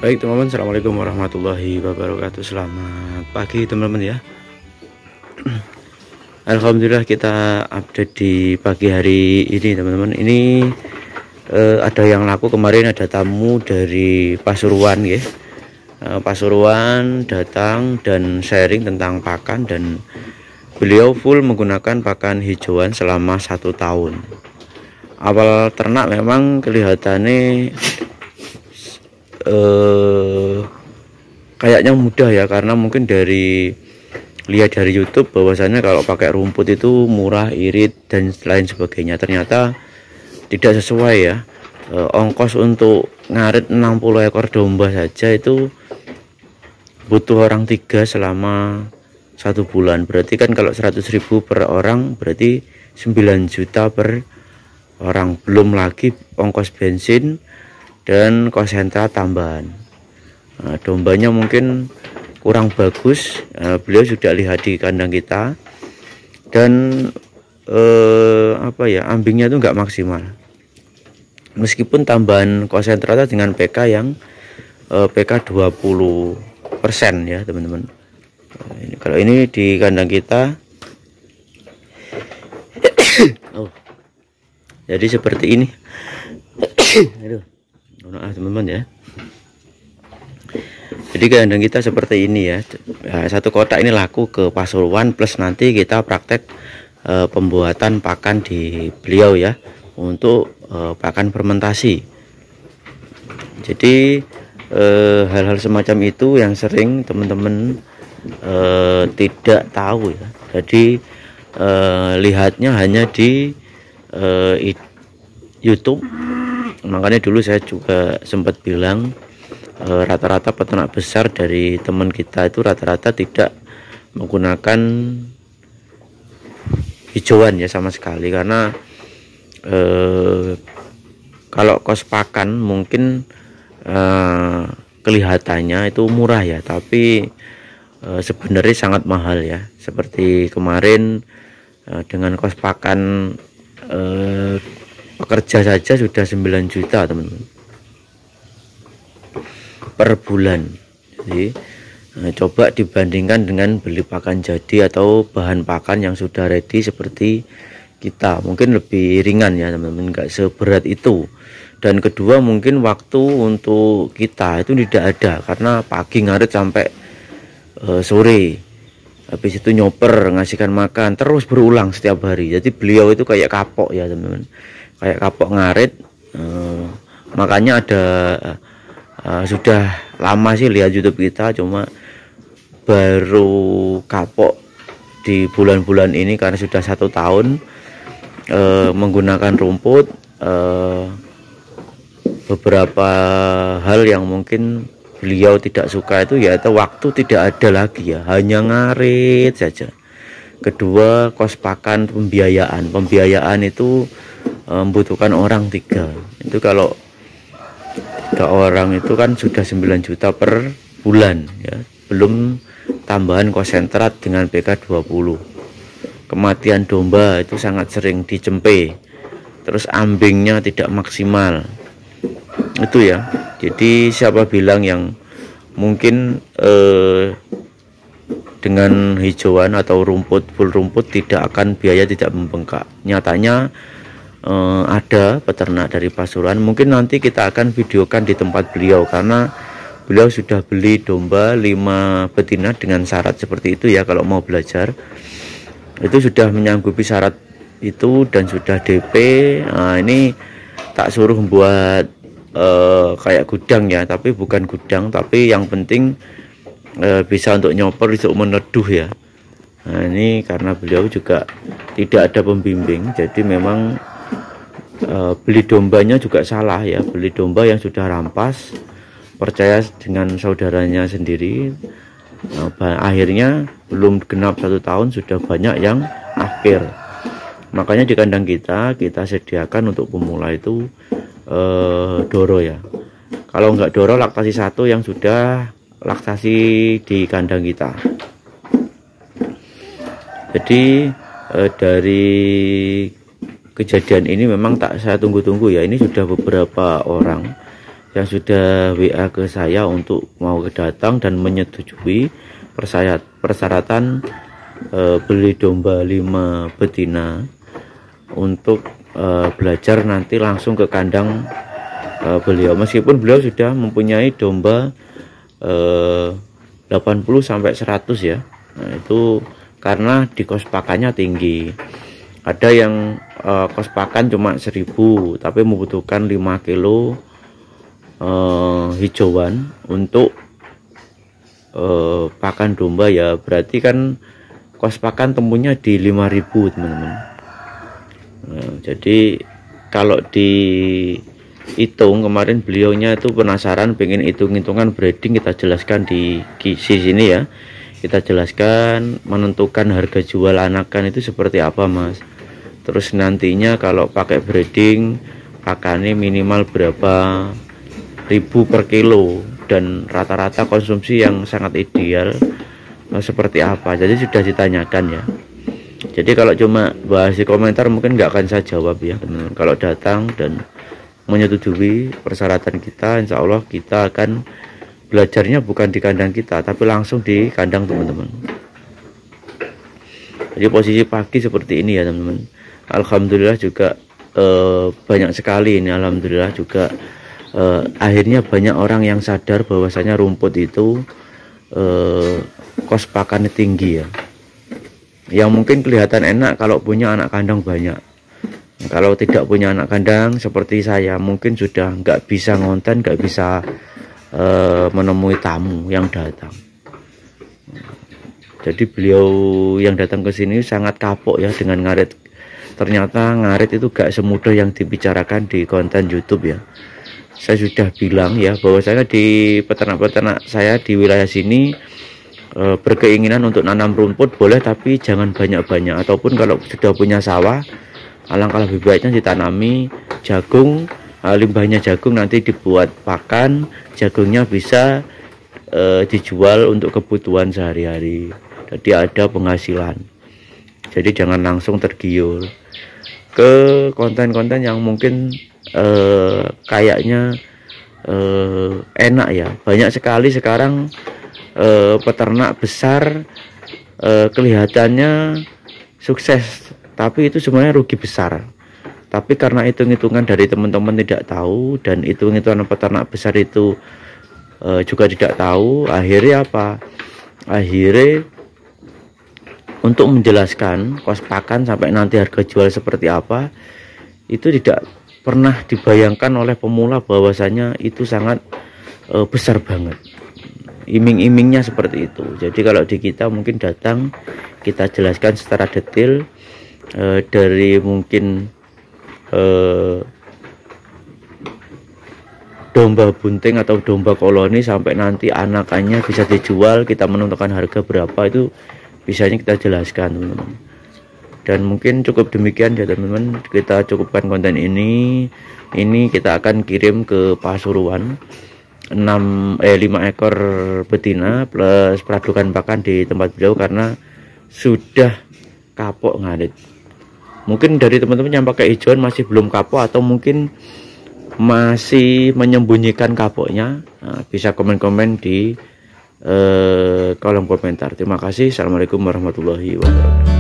Baik teman-teman, assalamualaikum warahmatullahi wabarakatuh. Selamat pagi teman-teman ya. Alhamdulillah kita update di pagi hari ini teman-teman. Ini ada yang laku kemarin, ada tamu dari Pasuruan ya. Pasuruan datang dan sharing tentang pakan, dan beliau full menggunakan pakan hijauan selama 1 tahun. Awal ternak memang kelihatannya kayaknya mudah ya, karena mungkin lihat dari YouTube bahwasannya kalau pakai rumput itu murah, irit dan lain sebagainya. Ternyata tidak sesuai ya. Ongkos untuk ngarit 60 ekor domba saja itu butuh orang 3 selama 1 bulan. Berarti kan kalau 100.000 per orang berarti 9 juta per orang, belum lagi ongkos bensin dan konsentrat tambahan. Dombanya mungkin kurang bagus. Beliau sudah lihat di kandang kita, dan ambingnya itu nggak maksimal, meskipun tambahan konsentratnya dengan PK yang PK 20% ya teman-teman. Kalau ini di kandang kita jadi seperti ini. Aduh, teman-teman ya. Jadi kandang kita seperti ini ya. Satu kotak ini laku ke Pasuruan, plus nanti kita praktek pembuatan pakan di beliau ya, untuk pakan fermentasi. Jadi hal-hal semacam itu yang sering teman-teman tidak tahu ya. Jadi lihatnya hanya di YouTube. Makanya dulu saya juga sempat bilang rata-rata peternak besar dari teman kita itu rata-rata tidak menggunakan hijauan ya sama sekali, karena kalau kos pakan mungkin kelihatannya itu murah ya, tapi sebenarnya sangat mahal ya. Seperti kemarin dengan kos pakan pekerja saja sudah 9 juta teman-teman per bulan. Jadi coba dibandingkan dengan beli pakan jadi atau bahan pakan yang sudah ready seperti kita, mungkin lebih ringan ya teman-teman, nggak seberat itu. Dan kedua, mungkin waktu untuk kita itu tidak ada, karena pagi ngarit sampai sore, habis itu nyoper, ngasihkan makan, terus berulang setiap hari. Jadi beliau itu kayak kapok ya teman-teman, kayak kapok ngarit. Makanya ada sudah lama sih lihat YouTube kita, cuma baru kapok di bulan-bulan ini karena sudah 1 tahun menggunakan rumput. Beberapa hal yang mungkin beliau tidak suka itu yaitu waktu tidak ada lagi ya, hanya ngarit saja. Kedua, kos pakan, pembiayaan itu membutuhkan orang 3. Itu kalau 3 orang itu kan sudah 9 juta per bulan ya, belum tambahan konsentrat dengan PK 20. Kematian domba itu sangat sering dicempe, terus ambingnya tidak maksimal itu ya. Jadi siapa bilang yang mungkin dengan hijauan atau full rumput tidak akan biaya tidak membengkak. Nyatanya ada peternak dari Pasuruan, mungkin nanti kita akan videokan di tempat beliau, karena beliau sudah beli domba 5 betina dengan syarat seperti itu ya. Kalau mau belajar itu sudah menyanggupi syarat itu dan sudah DP. Ini tak suruh buat kayak gudang ya, tapi bukan gudang, tapi yang penting bisa untuk nyoper, untuk meneduh ya. Nah ini karena beliau juga tidak ada pembimbing, jadi memang beli dombanya juga salah ya, beli domba yang sudah rampas, percaya dengan saudaranya sendiri. Akhirnya belum genap 1 tahun sudah banyak yang akhir. Makanya di kandang kita sediakan untuk pemula itu doro ya. Kalau enggak doro, laktasi 1 yang sudah laktasi di kandang kita. Jadi dari kejadian ini memang tak saya tunggu-tunggu ya. Ini sudah beberapa orang yang sudah WA ke saya untuk mau datang dan menyetujui persyaratan beli domba 5 betina untuk belajar nanti langsung ke kandang beliau, meskipun beliau sudah mempunyai domba 80 sampai 100 ya. Nah, itu karena di kos pakannya tinggi. Ada yang kos pakan cuma 1000 tapi membutuhkan 5 kilo hijauan untuk pakan domba ya, berarti kan kos pakan temunya di 5000 teman-teman. Nah, jadi kalau dihitung kemarin beliaunya itu penasaran pengen hitung-hitungan breeding, kita jelaskan di sini ya. Kita jelaskan menentukan harga jual anakan itu seperti apa mas, terus nantinya kalau pakai breeding pakannya minimal berapa ribu per kilo dan rata-rata konsumsi yang sangat ideal seperti apa. Jadi sudah ditanyakan ya. Jadi kalau cuma bahas di komentar mungkin nggak akan saya jawab ya teman-teman. Kalau datang dan menyetujui persyaratan kita, insya Allah kita akan belajarnya bukan di kandang kita tapi langsung di kandang teman-teman. Jadi posisi pagi seperti ini ya teman-teman. Alhamdulillah juga banyak sekali ini, alhamdulillah juga akhirnya banyak orang yang sadar bahwasanya rumput itu kos pakannya tinggi ya. Yang mungkin kelihatan enak kalau punya anak kandang banyak. Kalau tidak punya anak kandang seperti saya mungkin sudah nggak bisa ngonten, nggak bisa menemui tamu yang datang. Jadi beliau yang datang ke sini sangat kapok ya dengan ngarit. Ternyata ngarit itu gak semudah yang dibicarakan di konten YouTube ya. Saya sudah bilang ya bahwa saya di peternak-peternak saya di wilayah sini berkeinginan untuk nanam rumput boleh, tapi jangan banyak-banyak. Ataupun kalau sudah punya sawah, alangkah lebih baiknya ditanami jagung. Limbahnya jagung nanti dibuat pakan, jagungnya bisa dijual untuk kebutuhan sehari-hari, jadi ada penghasilan. Jadi jangan langsung tergiur ke konten-konten yang mungkin kayaknya enak ya. Banyak sekali sekarang peternak besar kelihatannya sukses, tapi itu semuanya rugi besar. Tapi karena hitung-hitungan dari teman-teman tidak tahu dan hitung-hitungan peternak besar itu juga tidak tahu, akhirnya apa? Akhirnya untuk menjelaskan kos pakan sampai nanti harga jual seperti apa itu tidak pernah dibayangkan oleh pemula bahwasanya itu sangat besar banget. Iming-imingnya seperti itu. Jadi kalau di kita mungkin datang kita jelaskan secara detail dari mungkin domba bunting atau domba koloni sampai nanti anakannya bisa dijual, kita menentukan harga berapa, itu bisanya kita jelaskan teman-teman. Dan mungkin cukup demikian ya teman-teman, kita cukupkan konten ini kita akan kirim ke Pasuruan 5 ekor betina plus peradukan pakan di tempat beliau karena sudah kapok ngarit. Mungkin dari teman-teman yang pakai hijauan masih belum kapok atau mungkin masih menyembunyikan kapoknya, nah, bisa komen-komen di kolom komentar. Terima kasih. Assalamualaikum warahmatullahi wabarakatuh.